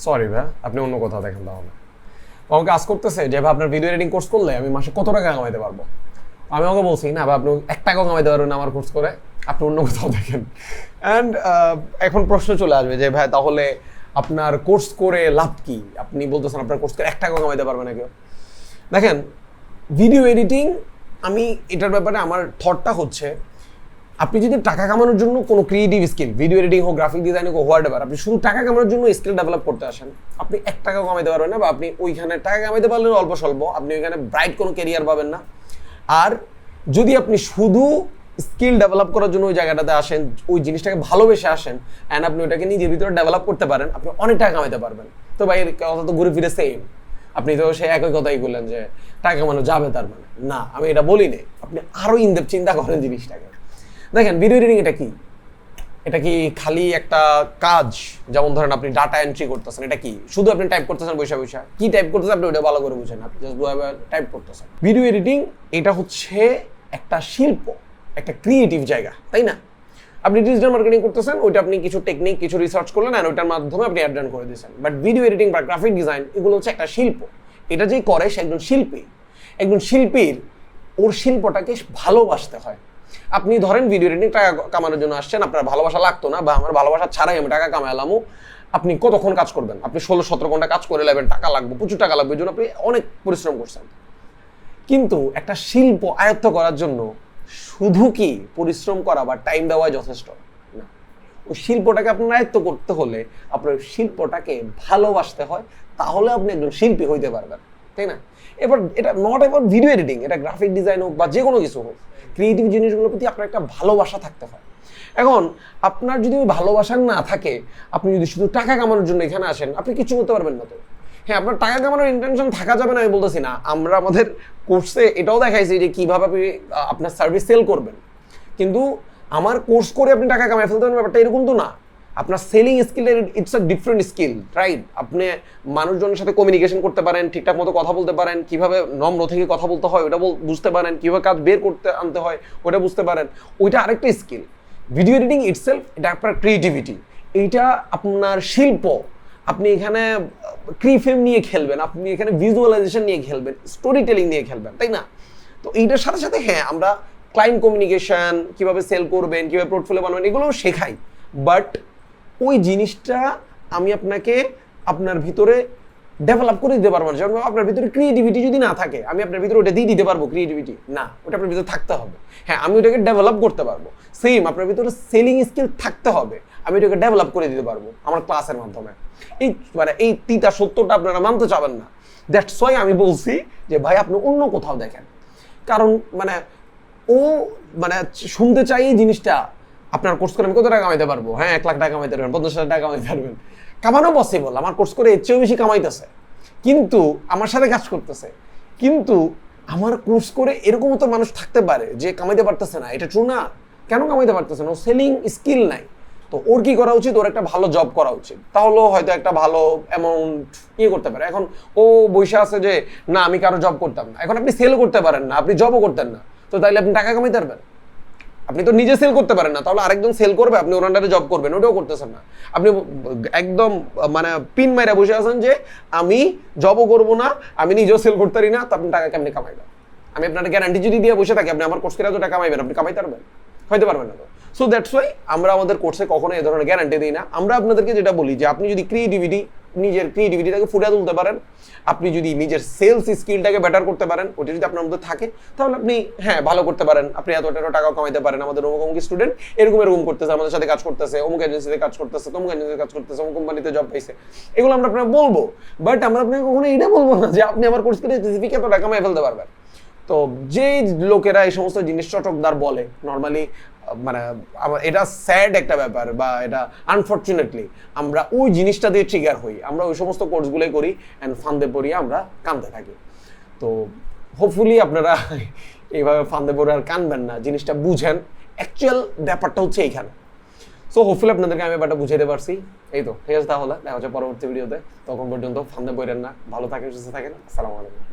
Sorry ভাই, আপনি অন্য কোথাও দেখেন তাহলে। আমাকে আজ করতেছে যে ভাই আপনার ভিডিও এডিটিং কোর্স করলে আমি মাসে কত টাকা কামাইতে পারবো। আমি ওকে বলছি না ভাই আপনি 1 টাকাও কামাইতে পারবেন না আমার কোর্স করে, আপনি অন্য কোথাও দেখেন। অ্যান্ড এখন প্রশ্ন চলে আসবে যে ভাই তাহলে আপনার কোর্স করে লাভ কি? আপনি বলতেছেন আপনার কোর্স করে 1 টাকাও কামাইতে পারবে না কেউ। দেখেন, ভিডিও এডিটিং, আমি এটার ব্যাপারে আমার থটটা হচ্ছে, আপনি যদি টাকা কামানোর জন্য কোনো ক্রিয়েটিভ স্কিল, ভিডিও এডিটিং হোক, গ্রাফিক ডিজাইনিং হোক, হোয়াট এভার, আপনি শুধু টাকা কামানোর জন্য স্কিল ডেভেলপ করতে আসেন, আপনি 1 টাকাও কামাইতে পারবেন না, বা আপনি ওইখানে টাকা কামাইতে পারলেন অল্প স্বল্প, আপনি ওইখানে ব্রাইট কোনো ক্যারিয়ার পাবেন না। আর যদি আপনি শুধু স্কিল ডেভেলপ করার জন্য ওই জায়গাটাতে আসেন, ওই জিনিসটাকে ভালোবেসে আসেন, অ্যান্ড আপনি ওইটাকে নিজের ভিতরে ডেভেলপ করতে পারেন, আপনি অনেক টাকা কামাইতে পারবেন। তো ভাই কথা তো ঘুরে ফিরে সেম, আপনি তো সেই একই কথাই বললেন যে টাকা কামানো যাবে, তার মানে না, আমি এটা বলি নাই। আপনি আরো ইনডেপথ চিন্তা করেন জিনিসটাকে। দেখেন, ভিডিও এডিটিং এটা কি? এটা কি খালি একটা কাজ? যেমন ধরেন আপনি ডাটা এন্ট্রি করতেছেন, এটা কি শুধু আপনি টাইপ করতেছেন বৈশা বৈশা? কি টাইপ করতেছেন আপনি ওটা ভালো করে বুঝেন, আপনি জাস্ট টাইপ করতেছেন। ভিডিও এডিটিং এটা হচ্ছে একটা শিল্প, একটা ক্রিয়েটিভ জায়গা, তাই না? আপনি ডিজিটাল মার্কেটিং করতেছেন, ওইটা আপনি কিছু টেকনিক, কিছু রিসার্চ করলেন, আর ওইটার মাধ্যমে আপনি অ্যাড রান করে দিয়েছেন। বাট ভিডিও এডিটিং বা গ্রাফিক ডিজাইন এগুলো হচ্ছে একটা শিল্প। এটা যে করে সে একজন শিল্পী। একজন শিল্পীর ওর শিল্পটাকে ভালোবাসতে হয়। আপনি ধরেন ভিডিও এডিটিং টাকা কামানোর জন্য আসছেন, আপনার ভালোবাসা লাগতো না, বা আমার ভালোবাসা ছাড়াই আমি টাকা কামালামও, আপনি কতক্ষণ কাজ করবেন? আপনি 16-17 ঘন্টা কাজ করে নেবেন, টাকা লাগবে, প্রচুর টাকা লাগবে, এই জন্য আপনি অনেক পরিশ্রম করছেন। কিন্তু একটা শিল্প আয়ত্ত করার জন্য শুধু কি পরিশ্রম করা বা টাইম দেওয়া যথেষ্ট না। ওই শিল্পটাকে আপনার আয়ত্ত করতে হলে আপনার শিল্পটাকে ভালোবাসতে হয়, তাহলে আপনি একজন শিল্পী হইতে পারবেন, তাই না? এবার এটা নট এবার ভিডিও এডিটিং, এটা গ্রাফিক ডিজাইন হোক বা যে কোনো কিছু হোক, ক্রিয়েটিভ জিনিসগুলোর প্রতি আপনার একটা ভালোবাসা থাকতে হয়। এখন আপনার যদি ওই ভালোবাসা না থাকে, আপনি যদি শুধু টাকা কামানোর জন্য এখানে আসেন, আপনি কিছু করতে পারবেন না। তো হ্যাঁ, আপনার টাকা কামানোর ইন্টেনশন থাকা যাবে না আমি বলতেছি না। আমরা আমাদের কোর্সে এটাও দেখাইছি যে কীভাবে আপনি আপনার সার্ভিস সেল করবেন, কিন্তু আমার কোর্স করে আপনি টাকা কামাই ফেলতে পারবেন ব্যাপারটা এরকম তো না। আপনার সেলিং স্কিলের it's a different skill, right? আপনি মানুষজনের সাথে কমিউনিকেশন করতে পারেন, ঠিকঠাক মতো কথা বলতে পারেন, কিভাবে নম্র থেকে কথা বলতে হয় ওটা বুঝতে পারেন, কিভাবে কাজ বের করতে আনতে হয় ওটা বুঝতে পারেন, ওইটা আরেকটা স্কিল। ভিডিও এডিটিং ইটসেলফ এটা আপনার ক্রিয়েটিভিটি, এইটা আপনার শিল্প। আপনি এখানে ক্রিফেম নিয়ে খেলবেন, আপনি এখানে ভিজুয়ালাইজেশন নিয়ে খেলবেন, স্টোরি টেলিং নিয়ে খেলবেন, তাই না? তো এইটার সাথে সাথে হ্যাঁ, আমরা ক্লায়েন্ট কমিউনিকেশন, কিভাবে সেল করবেন, কিভাবে পোর্টফোলিও বানাবেন, এগুলোও শেখাই। বাট ওই জিনিসটা আমি আপনাকে আপনার ভিতরে ডেভেলপ করে দিতে পারবো না। যেমন আপনার ভিতরে ক্রিয়েটিভিটি যদি না থাকে, আমি আপনার ভিতরে ওটা দিয়ে দিতে পারবো ক্রিয়েটিভিটি? না, ওটা আপনার ভিতরে থাকতে হবে। হ্যাঁ, আমি ওটাকে ডেভেলপ করতে পারবো। সেম, আপনার ভিতরে সেলিং স্কিল থাকতে হবে, আমি ওটাকে ডেভেলপ করে দিতে পারবো আমার ক্লাসের মাধ্যমে। এই তিনটা সত্যটা আপনারা মানতে চাবেন না। দ্যাটস ওয়াই আমি বলছি যে ভাই আপনি অন্য কোথাও দেখেন। কারণ ও শুনতে চাই এই জিনিসটা, আপনার কোর্স করে আমি কত টাকা কামাইতে পারবো? হ্যাঁ, 1 লাখ টাকা কামাইতে পারবেন, 50,000 টাকা কামাইতে পারবেন। কামানো পসিবল, আমার কোর্স করে এর চেয়েও বেশি কামাইতেছে, কিন্তু আমার সাথে কাজ করতেছে। কিন্তু আমার কোর্স করে এরকমও তো মানুষ থাকতে পারে যে কামাইতে পারতেছে না। এটা ট্রু না? কেন কামাইতে পারতেছে না? ও সেলিং স্কিল নাই। তো ওর কি করা উচিত? ওর একটা ভালো জব করা উচিত, তাহলে হয়তো একটা ভালো অ্যামাউন্ট করতে পারে। এখন ও বৈশা আছে যে না আমি কারো জব করতাম না। এখন আপনি সেল করতে পারেন না, আপনি জবও করতেন না, তো তাইলে আপনি টাকা কামাইতে পারবেন? আপনি তো নিজে সেল করতে পারেন না, তাহলে আরেকজন সেল করবে, আপনি ওর আন্ডারে জব করবেন, ওটাও করতেছেন না। আপনি একদম পিন মাইরা বসে আছেন যে আমি জবও করবো না, আমি নিজেও সেল করতে পারি না, তো আপনি টাকা কেমনি কামাইবেন? আমি আপনার গ্যারান্টি যদি দিয়ে বসে থাকি আপনি আমার কোর্স করে টাকা কামাইবেন, আপনি কামাইতে পারবেন? হইতে পারবেন না। তো সো দ্যাটস ওয়াই আমরা আমাদের কোর্সে কখনো এই ধরনের গ্যারান্টি দিই না। আমরা আপনাদেরকে যেটা বলি যে আপনি যদি নিজের ক্রিয়েটিভিটিটাকে ফুটিয়ে তুলতে পারেন, আপনি যদি নিজের সেলস স্কিলটাকে বেটার করতে পারেন, ওটা যদি আপনার মধ্যে থাকে, তাহলে আপনি হ্যাঁ ভালো করতে পারেন, আপনি এত টাকাও কামাইতে পারেন। আমাদের অমুক স্টুডেন্ট এরকম করতেছে, আমাদের সাথে কাজ করতেছে, অমুক এজেন্সিতে কাজ করতেছে, তমুক এজেন্সিতে কাজ করতেছে, অমুক কোম্পানিতে জব পাইছে, এগুলো আমরা আপনাকে বলবো। বাট আমরা আপনাকে কখনো এটা বলবো না যে আপনি আমার কোর্স করে স্পেসিফিক এত টাকা কামাই ফেলতে পারবেন। তো যে লোকেরা এই সমস্ত জিনিস চটকদার বলে, নর্মালি এটা স্যাড একটা ব্যাপার, বা এটা আনফর্চুনেটলি আমরা ওই জিনিসটা দিয়ে ট্রিগার হই। আমরা ওই সমস্ত কোর্সগুলোই করি অ্যান্ড ফান্দে পড়িয়ে আমরা কাঁদতে থাকি। তো হোপফুলি আপনারা এইভাবে ফান্দে পড়ে আর কাঁদবেন না, জিনিসটা বুঝেন। অ্যাকচুয়াল ব্যাপারটা হচ্ছে এইখানে। সো হোপফুলি আপনাদেরকে আমি ব্যাপারটা বুঝাইতে পারছি। এই তো ঠিক আছে, তাহলে দেখা হচ্ছে পরবর্তী ভিডিওতে। তখন পর্যন্ত ফান্দে পড়েন না, ভালো থাকেন, সুস্থ থাকেন। আসসালামু আলাইকুম।